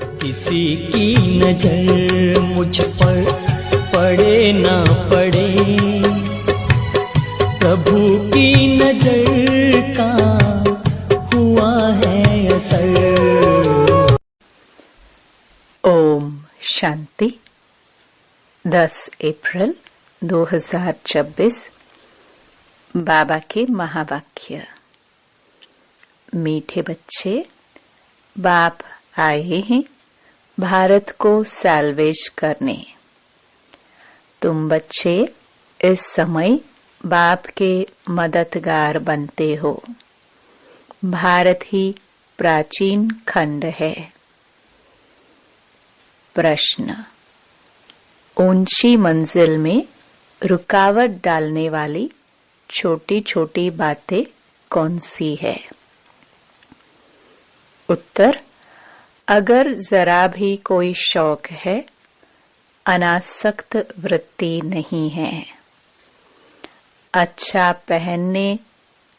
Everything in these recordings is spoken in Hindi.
किसी की नजर मुझ पर पड़े ना पड़े, प्रभु की नजर का हुआ है असर। ओम शांति। 10 अप्रैल 2026। बाबा के महावाक्य। मीठे बच्चे, बाप आए हैं भारत को सैल्वेज करने। तुम बच्चे इस समय बाप के मददगार बनते हो। भारत ही प्राचीन खंड है। प्रश्न: ऊंची मंजिल में रुकावट डालने वाली छोटी छोटी बातें कौन सी है? उत्तर: अगर जरा भी कोई शौक है, अनासक्त वृत्ति नहीं है, अच्छा पहनने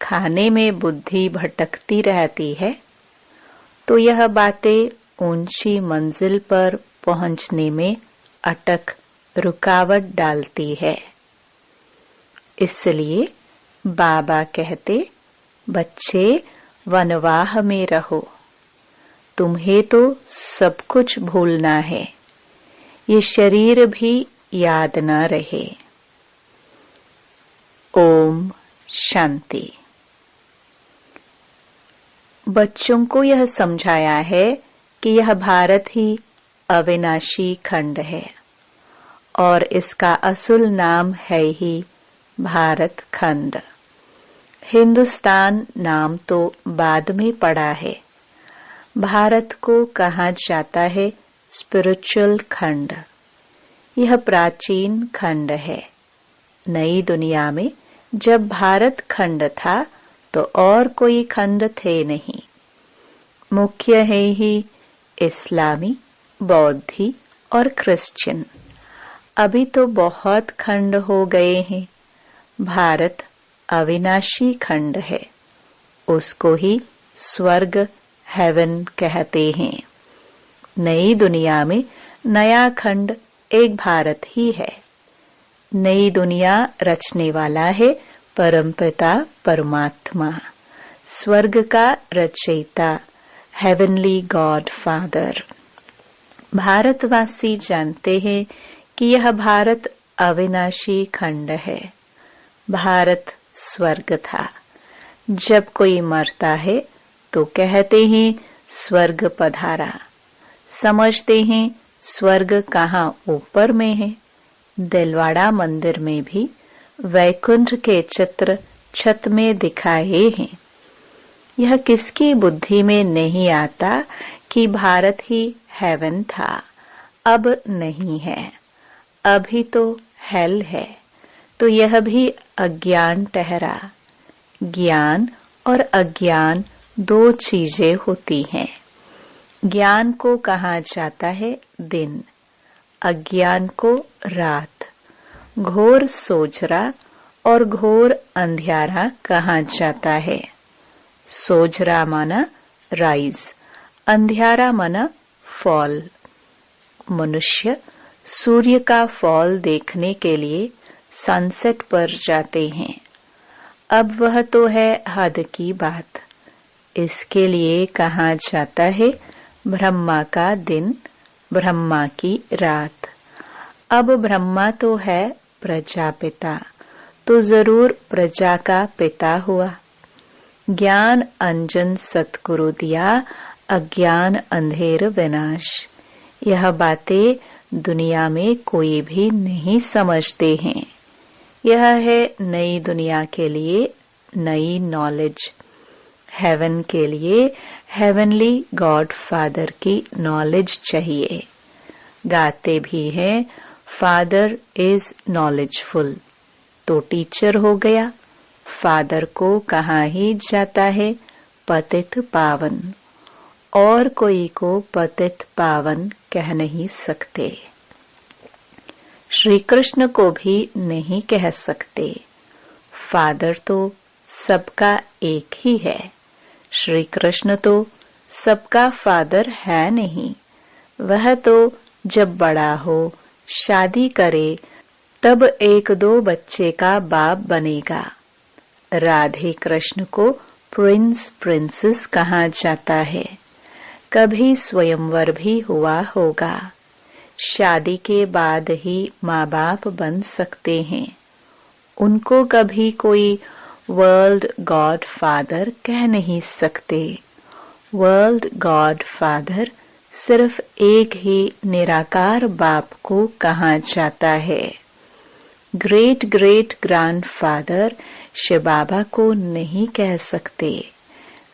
खाने में बुद्धि भटकती रहती है, तो यह बातें ऊंची मंजिल पर पहुंचने में अटक रुकावट डालती है। इसलिए बाबा कहते, बच्चे वनवाह में रहो, तुम्हें तो सब कुछ भूलना है, ये शरीर भी याद न रहे। ओम शांति। बच्चों को यह समझाया है कि यह भारत ही अविनाशी खंड है और इसका असुल नाम है ही भारत खंड। हिंदुस्तान नाम तो बाद में पड़ा है। भारत को कहा जाता है स्पिरिचुअल खंड। यह प्राचीन खंड है। नई दुनिया में जब भारत खंड था तो और कोई खंड थे नहीं। मुख्य है ही इस्लामी, बौद्धी और क्रिश्चियन। अभी तो बहुत खंड हो गए हैं। भारत अविनाशी खंड है। उसको ही स्वर्ग, हेवन कहते हैं। नई दुनिया में नया खंड एक भारत ही है। नई दुनिया रचने वाला है परमपिता परमात्मा, स्वर्ग का रचयिता, हेवनली गॉड फादर। भारतवासी जानते हैं कि यह भारत अविनाशी खंड है। भारत स्वर्ग था। जब कोई मरता है तो कहते हैं स्वर्ग पधारा। समझते हैं स्वर्ग कहाँ ऊपर में है। दिलवाड़ा मंदिर में भी वैकुंठ के चित्र छत में दिखाए हैं। यह किसकी बुद्धि में नहीं आता कि भारत ही हेवन था, अब नहीं है। अभी तो हेल है। तो यह भी अज्ञान ठहरा। ज्ञान और अज्ञान दो चीजें होती हैं। ज्ञान को कहा जाता है दिन, अज्ञान को रात। घोर सोजरा और घोर अंधियारा कहा जाता है। सोजरा माना राइज, अंधियारा माना फॉल। मनुष्य सूर्य का फॉल देखने के लिए सनसेट पर जाते हैं। अब वह तो है हद की बात। इसके लिए कहा जाता है ब्रह्मा का दिन, ब्रह्मा की रात। अब ब्रह्मा तो है प्रजापिता, तो जरूर प्रजा का पिता हुआ। ज्ञान अंजन सतगुरु दिया, अज्ञान अंधेर विनाश। यह बातें दुनिया में कोई भी नहीं समझते हैं। यह है नई दुनिया के लिए नई नॉलेज। हेवन के लिए हेवनली गॉड फादर की नॉलेज चाहिए। गाते भी हैं फादर इज नॉलेजफुल, तो टीचर हो गया। फादर को कहा ही जाता है पतित पावन, और कोई को पतित पावन कह नहीं सकते। श्री कृष्ण को भी नहीं कह सकते। फादर तो सबका एक ही है। श्री कृष्ण तो सबका फादर है नहीं, वह तो जब बड़ा हो, शादी करे, तब 1-2 बच्चे का बाप बनेगा। राधे कृष्ण को प्रिंस प्रिंसेस कहा जाता है। कभी स्वयंवर भी हुआ होगा। शादी के बाद ही माँ बाप बन सकते हैं। उनको कभी कोई वर्ल्ड गॉड फादर कह नहीं सकते। वर्ल्ड गॉड फादर सिर्फ एक ही निराकार बाप को कहा जाता है। ग्रेट ग्रेट ग्रैंडफादर शिव बाबा को नहीं कह सकते।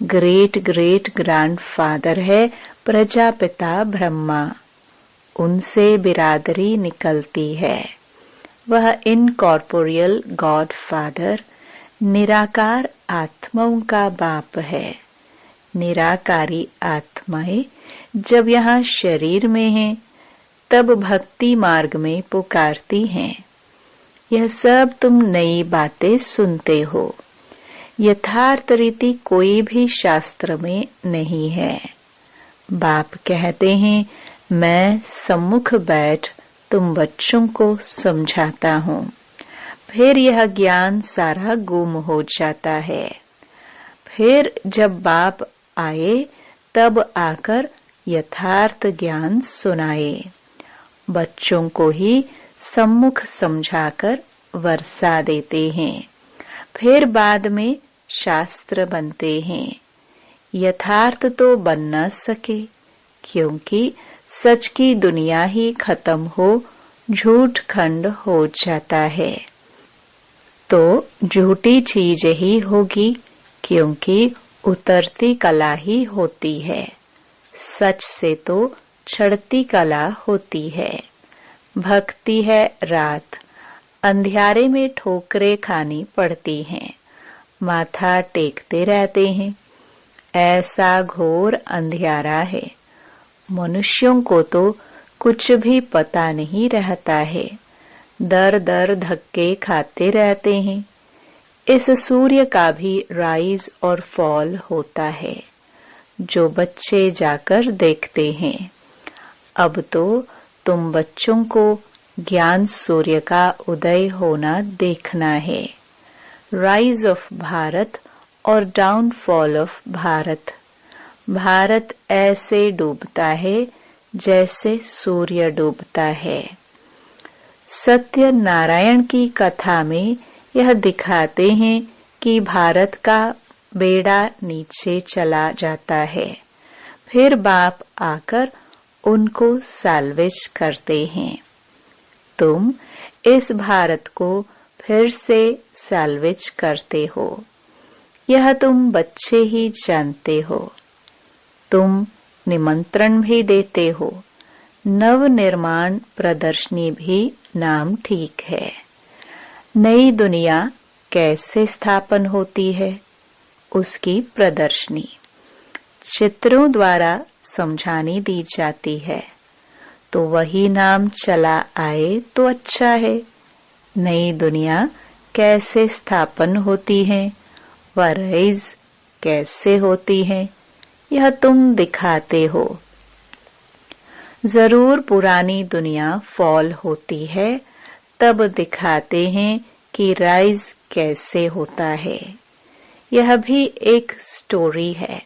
ग्रेट ग्रेट ग्रैंडफादर है प्रजापिता ब्रह्मा। उनसे बिरादरी निकलती है। वह इनकॉर्पोरियल गॉड फादर निराकार आत्माओं का बाप है। निराकारी आत्माएं जब यहाँ शरीर में हैं, तब भक्ति मार्ग में पुकारती हैं। यह सब तुम नई बातें सुनते हो। यथार्थ रीति कोई भी शास्त्र में नहीं है। बाप कहते हैं, मैं सम्मुख बैठ तुम बच्चों को समझाता हूँ। फिर यह ज्ञान सारा गुम हो जाता है। फिर जब बाप आए तब आकर यथार्थ ज्ञान सुनाए। बच्चों को ही सम्मुख समझाकर वर्षा देते हैं। फिर बाद में शास्त्र बनते हैं। यथार्थ तो बन न सके, क्योंकि सच की दुनिया ही खत्म हो, झूठ खंड हो जाता है। तो झूठी चीज ही होगी, क्योंकि उतरती कला ही होती है। सच से तो चढ़ती कला होती है। भक्ति है रात, अंधियारे में ठोकरें खानी पड़ती हैं। माथा टेकते रहते हैं। ऐसा घोर अंधियारा है। मनुष्यों को तो कुछ भी पता नहीं रहता है। दर दर धक्के खाते रहते हैं। इस सूर्य का भी राइज और फॉल होता है, जो बच्चे जाकर देखते हैं। अब तो तुम बच्चों को ज्ञान सूर्य का उदय होना देखना है। राइज ऑफ भारत और डाउनफॉल ऑफ भारत। भारत ऐसे डूबता है जैसे सूर्य डूबता है। सत्य नारायण की कथा में यह दिखाते हैं कि भारत का बेड़ा नीचे चला जाता है। फिर बाप आकर उनको साल्वेज करते हैं। तुम इस भारत को फिर से साल्वेज करते हो। यह तुम बच्चे ही जानते हो। तुम निमंत्रण भी देते हो। नव निर्माण प्रदर्शनी भी नाम ठीक है। नई दुनिया कैसे स्थापन होती है, उसकी प्रदर्शनी चित्रों द्वारा समझानी दी जाती है। तो वही नाम चला आए तो अच्छा है। नई दुनिया कैसे स्थापन होती है, वह राइज कैसे होती है, यह तुम दिखाते हो। जरूर पुरानी दुनिया फॉल होती है, तब दिखाते हैं कि राइज कैसे होता है। यह भी एक स्टोरी है।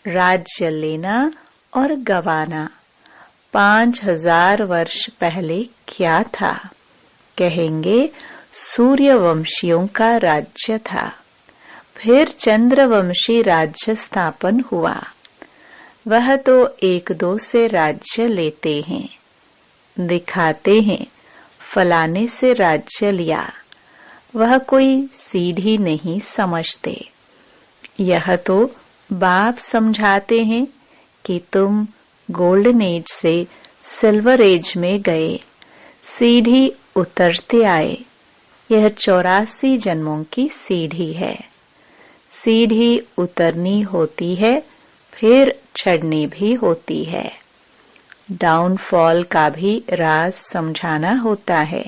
राज्य लेना और गवाना। 5000 वर्ष पहले क्या था? कहेंगे सूर्यवंशियों का राज्य था। फिर चंद्रवंशी राज्य स्थापन हुआ। वह तो 1-2 से राज्य लेते हैं, दिखाते हैं फलाने से राज्य लिया। वह कोई सीधी नहीं समझते। यह तो बाप समझाते हैं कि तुम गोल्डन एज से सिल्वर एज में गए, सीढ़ी उतरते आए। यह 84 जन्मों की सीढ़ी है। सीढ़ी उतरनी होती है, फिर चढ़नी भी होती है। डाउनफॉल का भी राज समझाना होता है।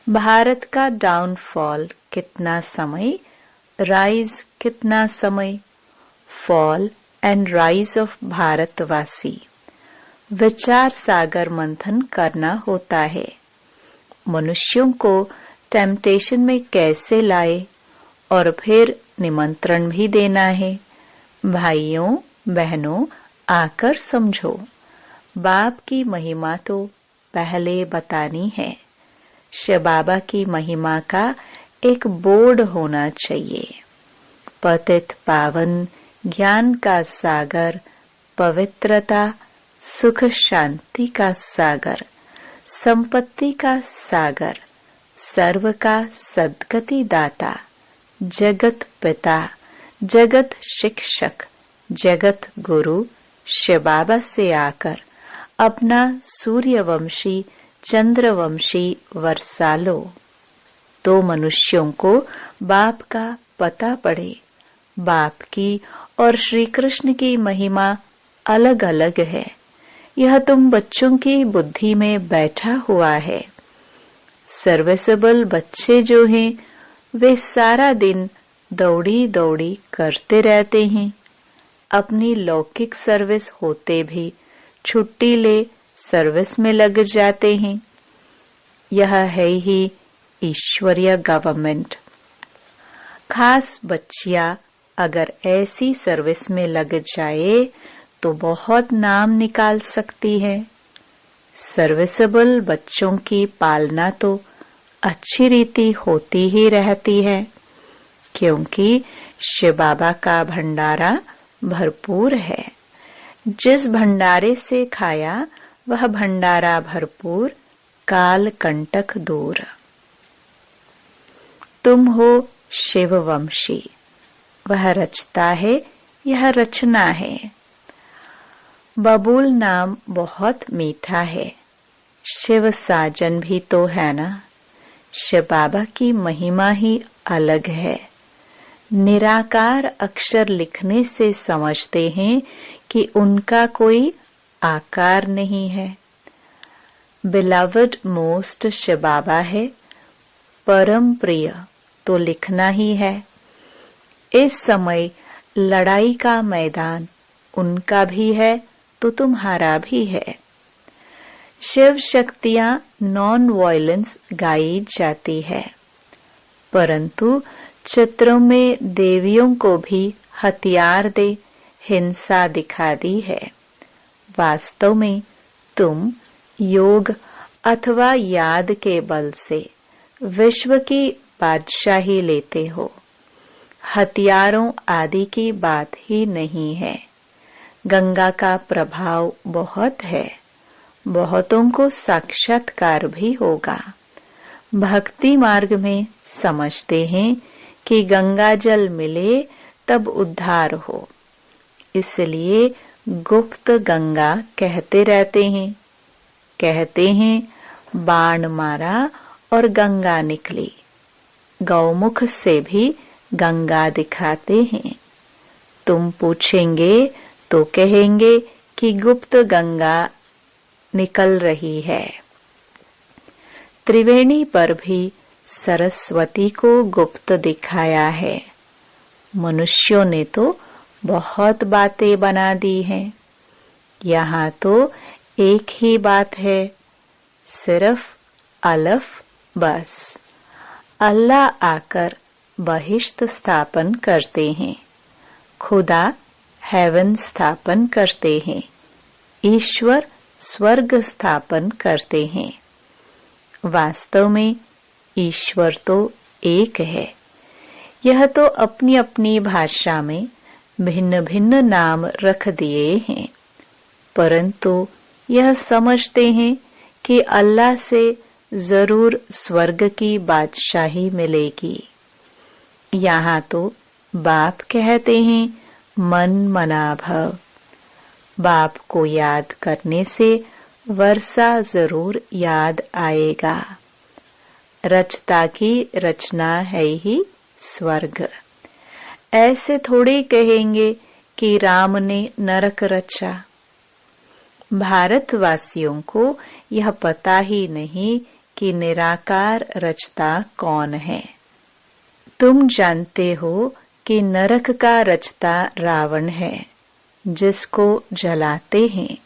भारत का डाउनफॉल कितना समय, राइज कितना समय। फॉल एंड राइज ऑफ भारतवासी। विचार सागर मंथन करना होता है। मनुष्यों को टेम्पटेशन में कैसे लाए और फिर निमंत्रण भी देना है। भाइयों बहनों, आकर समझो। बाप की महिमा तो पहले बतानी है। शिव बाबा की महिमा का एक बोर्ड होना चाहिए। पतित पावन, ज्ञान का सागर, पवित्रता, सुख शांति का सागर, संपत्ति का सागर, सर्व का सद्गति दाता, जगत पिता, जगत शिक्षक, जगत गुरु शिव बाबा से आकर अपना सूर्यवंशी, चंद्रवंशी वर्षा लो, तो मनुष्यों को बाप का पता पड़े। बाप की और श्री कृष्ण की महिमा अलग अलग है। यह तुम बच्चों की बुद्धि में बैठा हुआ है। सर्विसेबल बच्चे जो हैं, वे सारा दिन दौड़ी दौड़ी करते रहते हैं। अपनी लौकिक सर्विस होते भी छुट्टी ले सर्विस में लग जाते हैं। यह है ही ईश्वरीय गवर्नमेंट। खास बच्चियां अगर ऐसी सर्विस में लग जाए तो बहुत नाम निकाल सकती है। सर्विसेबल बच्चों की पालना तो अच्छी रीति होती ही रहती है, क्योंकि शिव बाबा का भंडारा भरपूर है। जिस भंडारे से खाया वह भंडारा भरपूर, काल कंटक दूर। तुम हो शिववंशी, वह रचता है, यह रचना है। बबूल नाम बहुत मीठा है। शिव साजन भी तो है ना। शिव बाबा की महिमा ही अलग है। निराकार अक्षर लिखने से समझते हैं कि उनका कोई आकार नहीं है। बिलवड मोस्ट शिव बाबा है, परम प्रिय तो लिखना ही है। इस समय लड़ाई का मैदान उनका भी है तो तुम्हारा भी है। शिव शक्तियां नॉन वायलेंस गाई जाती है, परंतु चित्रों में देवियों को भी हथियार दे हिंसा दिखा दी है। वास्तव में तुम योग अथवा याद के बल से विश्व की बादशाही लेते हो। हथियारों आदि की बात ही नहीं है। गंगा का प्रभाव बहुत है, बहुतों को साक्षात्कार भी होगा। भक्ति मार्ग में समझते हैं कि गंगा जल मिले तब उद्धार हो, इसलिए गुप्त गंगा कहते रहते हैं। कहते हैं बाण मारा और गंगा निकली। गौमुख से भी गंगा दिखाते हैं। तुम पूछेंगे तो कहेंगे कि गुप्त गंगा निकल रही है। त्रिवेणी पर भी सरस्वती को गुप्त दिखाया है। मनुष्यों ने तो बहुत बातें बना दी हैं। यहाँ तो एक ही बात है, सिर्फ अलफ बस। अल्लाह आकर बहिश्त स्थापन करते हैं, खुदा हेवन स्थापन करते हैं, ईश्वर स्वर्ग स्थापन करते हैं। वास्तव में ईश्वर तो एक है। यह तो अपनी अपनी भाषा में भिन्न भिन्न नाम रख दिए हैं, परंतु यह समझते हैं कि अल्लाह से जरूर स्वर्ग की बादशाही मिलेगी। यहाँ तो बाप कहते हैं मन मना भव। बाप को याद करने से वर्षा जरूर याद आएगा। रचता की रचना है ही स्वर्ग। ऐसे थोड़े कहेंगे कि राम ने नरक रचा। भारतवासियों को यह पता ही नहीं कि निराकार रचता कौन है। तुम जानते हो कि नरक का रचता रावण है, जिसको जलाते हैं।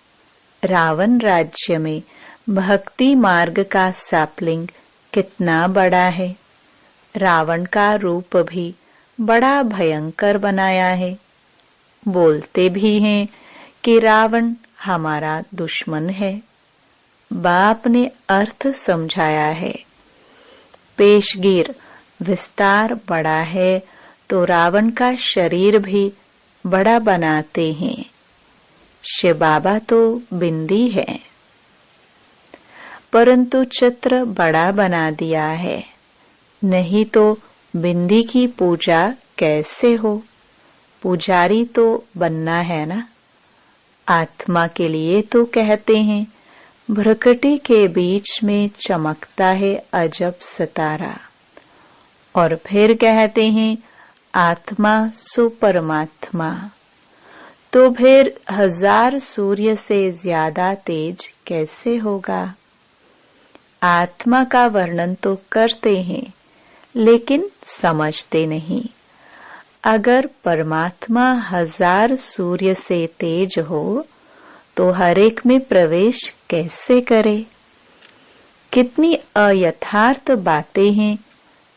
रावण राज्य में भक्ति मार्ग का सैपलिंग कितना बड़ा है। रावण का रूप भी बड़ा भयंकर बनाया है। बोलते भी हैं कि रावण हमारा दुश्मन है। बाप ने अर्थ समझाया है। पेशगीर विस्तार बड़ा है तो रावण का शरीर भी बड़ा बनाते हैं। शिव बाबा तो बिंदी है, परंतु चित्र बड़ा बना दिया है। नहीं तो बिंदी की पूजा कैसे हो। पुजारी तो बनना है ना। आत्मा के लिए तो कहते हैं भ्रकटी के बीच में चमकता है अजब सितारा, और फिर कहते हैं आत्मा सो परमात्मा। तो फिर 1000 सूर्य से ज्यादा तेज कैसे होगा। आत्मा का वर्णन तो करते हैं लेकिन समझते नहीं। अगर परमात्मा 1000 सूर्य से तेज हो तो हर एक में प्रवेश कैसे करे। कितनी अयथार्थ बातें हैं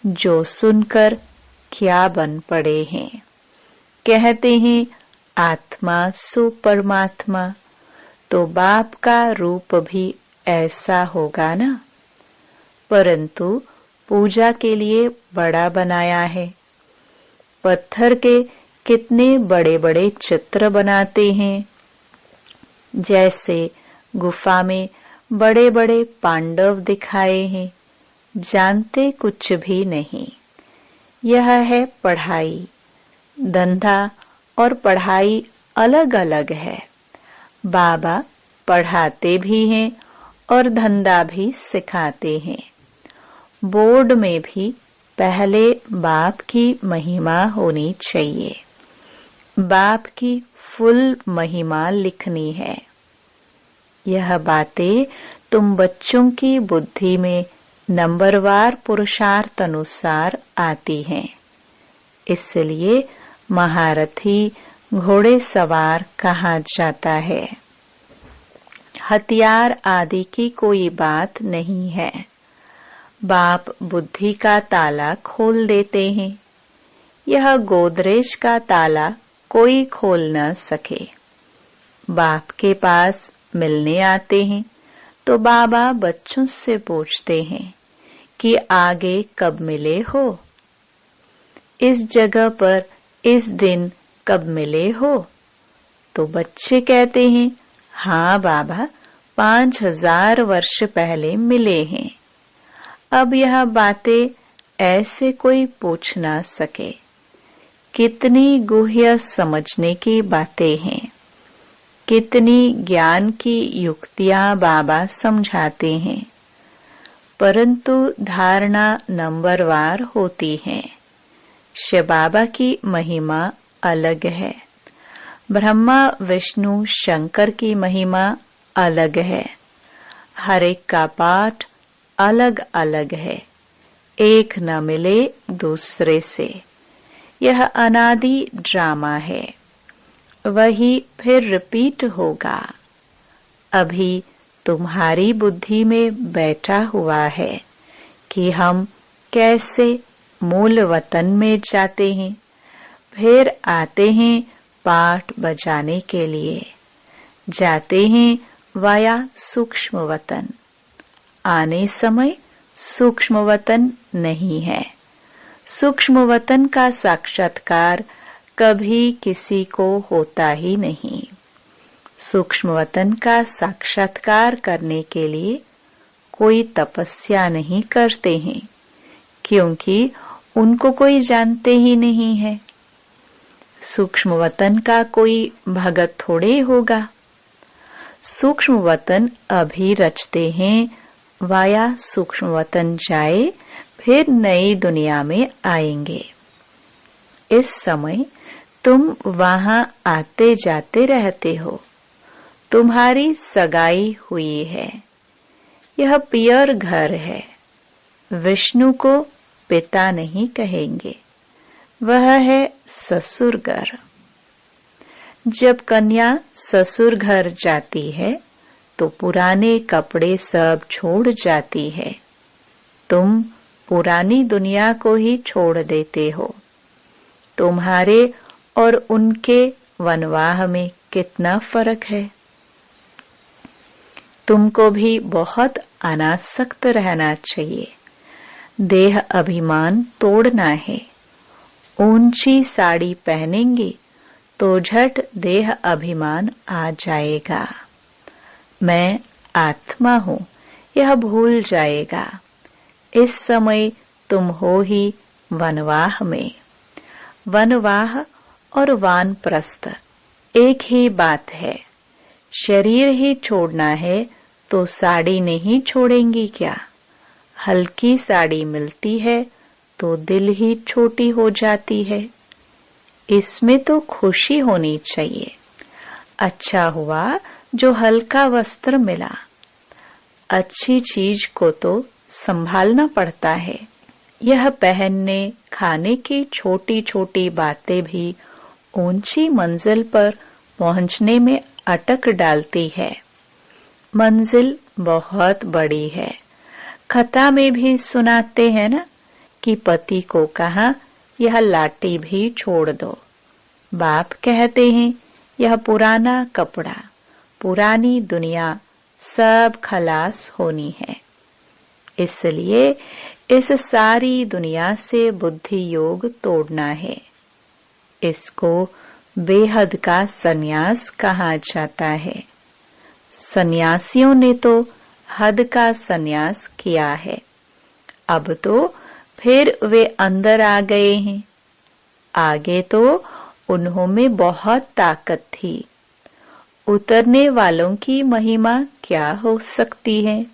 जो सुनकर क्या बन पड़े हैं। कहते हैं आत्मा सो परमात्मा, तो बाप का रूप भी ऐसा होगा ना। परंतु पूजा के लिए बड़ा बनाया है। पत्थर के कितने बड़े बड़े चित्र बनाते हैं। जैसे गुफा में बड़े बड़े पांडव दिखाए हैं। जानते कुछ भी नहीं। यह है पढ़ाई। धंधा और पढ़ाई अलग अलग है। बाबा पढ़ाते भी हैं और धंधा भी सिखाते हैं। बोर्ड में भी पहले बाप की महिमा होनी चाहिए। बाप की फुल महिमा लिखनी है। यह बातें तुम बच्चों की बुद्धि में नंबरवार पुरुषार्थ अनुसार आती हैं। इसलिए महारथी घोड़े सवार कहा जाता है। हथियार आदि की कोई बात नहीं है। बाप बुद्धि का ताला खोल देते हैं। यह गोदरेज का ताला कोई खोल न सके। बाप के पास मिलने आते हैं तो बाबा बच्चों से पूछते हैं कि आगे कब मिले हो। इस जगह पर इस दिन कब मिले हो। तो बच्चे कहते हैं हाँ बाबा 5000 वर्ष पहले मिले हैं। अब यह बातें ऐसे कोई पूछ ना सके। कितनी गुह्य समझने की बातें हैं। कितनी ज्ञान की युक्तियां बाबा समझाते हैं, परंतु धारणा नंबरवार होती है। शिव बाबा की महिमा अलग है। ब्रह्मा विष्णु शंकर की महिमा अलग है। हर एक का पाठ अलग अलग है। एक न मिले दूसरे से। यह अनादि ड्रामा है। वही फिर रिपीट होगा। अभी तुम्हारी बुद्धि में बैठा हुआ है कि हम कैसे मूल वतन में जाते हैं, फिर आते हैं पाठ बजाने के लिए। जाते हैं वाया सूक्ष्म वतन। आने समय सूक्ष्म वतन नहीं है। सूक्ष्म वतन का साक्षात्कार कभी किसी को होता ही नहीं। सूक्ष्म वतन का साक्षात्कार करने के लिए कोई तपस्या नहीं करते हैं, क्योंकि उनको कोई जानते ही नहीं है। सूक्ष्म वतन का कोई भगत थोड़े होगा। सूक्ष्म वतन अभी रचते हैं, वाया सूक्ष्म वतन जाए, फिर नई दुनिया में आएंगे। इस समय तुम वहां आते जाते रहते हो। तुम्हारी सगाई हुई है। यह पियर घर है। विष्णु को पिता नहीं कहेंगे, वह है ससुर घर। जब कन्या ससुर घर जाती है तो पुराने कपड़े सब छोड़ जाती है। तुम पुरानी दुनिया को ही छोड़ देते हो। तुम्हारे और उनके वनवाह में कितना फर्क है। तुमको भी बहुत अनासक्त रहना चाहिए। देह अभिमान तोड़ना है। ऊंची साड़ी पहनेंगे तो झट देह अभिमान आ जाएगा। मैं आत्मा हूँ यह भूल जाएगा। इस समय तुम हो ही वनवाह में। वनवाह और वानप्रस्थ एक ही बात है। शरीर ही छोड़ना है तो साड़ी नहीं छोड़ेंगी क्या? हल्की साड़ी मिलती है तो दिल ही छोटी हो जाती है। इसमें तो खुशी होनी चाहिए। अच्छा हुआ जो हल्का वस्त्र मिला। अच्छी चीज को तो संभालना पड़ता है। यह पहनने खाने की छोटी छोटी बातें भी ऊंची मंजिल पर पहुंचने में अटक डालती है। मंजिल बहुत बड़ी है। कथा में भी सुनाते हैं ना कि पति को कहा यह लाठी भी छोड़ दो। बाप कहते हैं यह पुराना कपड़ा, पुरानी दुनिया सब खलास होनी है। इसलिए इस सारी दुनिया से बुद्धि योग तोड़ना है। इसको बेहद का सन्यास कहा जाता है। सन्यासियों ने तो हद का सन्यास किया है। अब तो फिर वे अंदर आ गए हैं। आगे तो उन्हों में बहुत ताकत थी। उतरने वालों की महिमा क्या हो सकती है।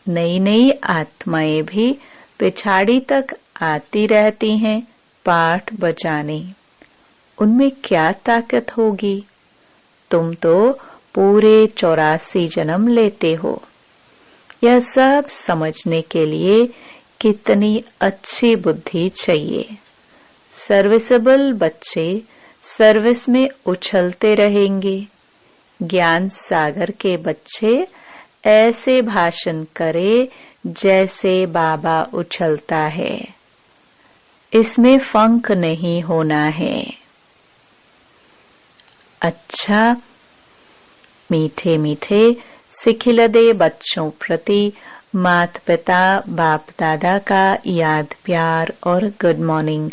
नई नई आत्माएं भी पिछाड़ी तक आती रहती हैं पाठ बजाने। उनमें क्या ताकत होगी। तुम तो पूरे 84 जन्म लेते हो। यह सब समझने के लिए कितनी अच्छी बुद्धि चाहिए। सर्विसेबल बच्चे सर्विस में उछलते रहेंगे। ज्ञान सागर के बच्चे ऐसे भाषण करे जैसे बाबा उछलता है। इसमें फंक नहीं होना है। अच्छा, मीठे मीठे सिखिलदे बच्चों प्रति माता पिता बाप दादा का याद प्यार और गुड मॉर्निंग।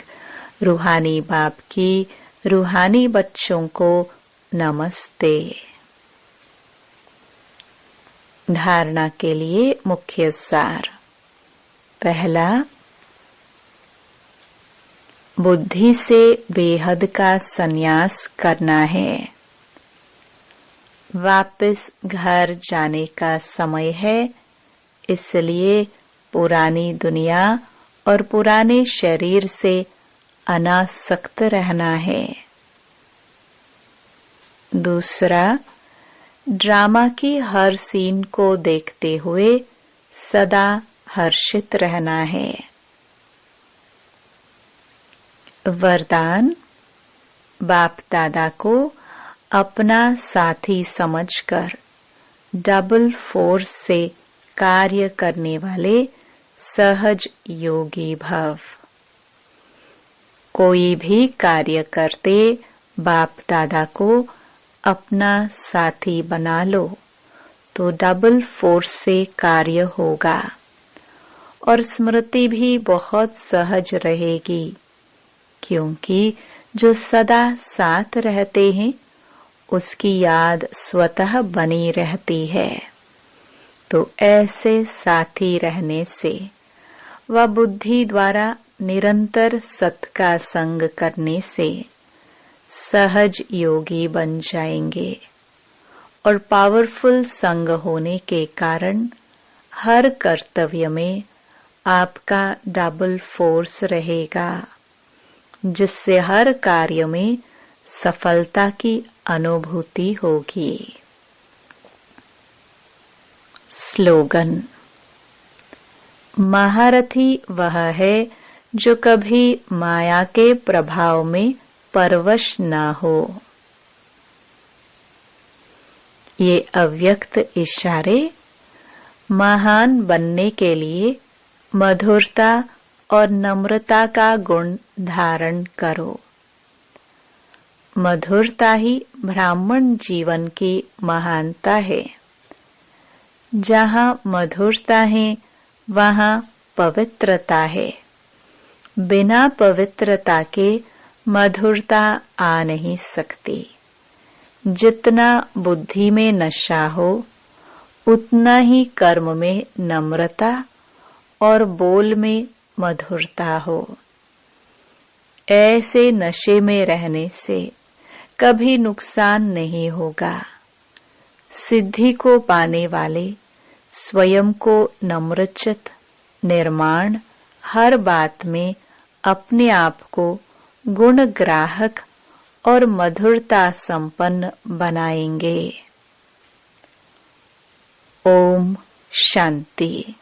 रूहानी बाप की रूहानी बच्चों को नमस्ते। धारणा के लिए मुख्य सार। पहला, बुद्धि से बेहद का संन्यास करना है। वापस घर जाने का समय है, इसलिए पुरानी दुनिया और पुराने शरीर से अनासक्त रहना है। दूसरा, ड्रामा की हर सीन को देखते हुए सदा हर्षित रहना है। वरदान, बाप दादा को अपना साथी समझकर डबल फोर्स से कार्य करने वाले सहज योगी भव। कोई भी कार्य करते बाप दादा को अपना साथी बना लो तो डबल फोर्स से कार्य होगा और स्मृति भी बहुत सहज रहेगी, क्योंकि जो सदा साथ रहते हैं उसकी याद स्वतः बनी रहती है। तो ऐसे साथी रहने से व बुद्धि द्वारा निरंतर सत का संग करने से सहज योगी बन जाएंगे और पावरफुल संग होने के कारण हर कर्तव्य में आपका डबल फोर्स रहेगा, जिससे हर कार्य में सफलता की अनुभूति होगी। स्लोगन, महारथी वह है जो कभी माया के प्रभाव में परवश न हो। ये अव्यक्त इशारे महान बनने के लिए मधुरता और नम्रता का गुण धारण करो। मधुरता ही ब्राह्मण जीवन की महानता है। जहाँ मधुरता है वहाँ पवित्रता है। बिना पवित्रता के मधुरता आ नहीं सकती। जितना बुद्धि में नशा हो उतना ही कर्म में नम्रता और बोल में मधुरता हो। ऐसे नशे में रहने से कभी नुकसान नहीं होगा। सिद्धि को पाने वाले स्वयं को नम्रचित निर्माण हर बात में अपने आप को गुणग्राहक और मधुरता संपन्न बनाएंगे। ओम शांति।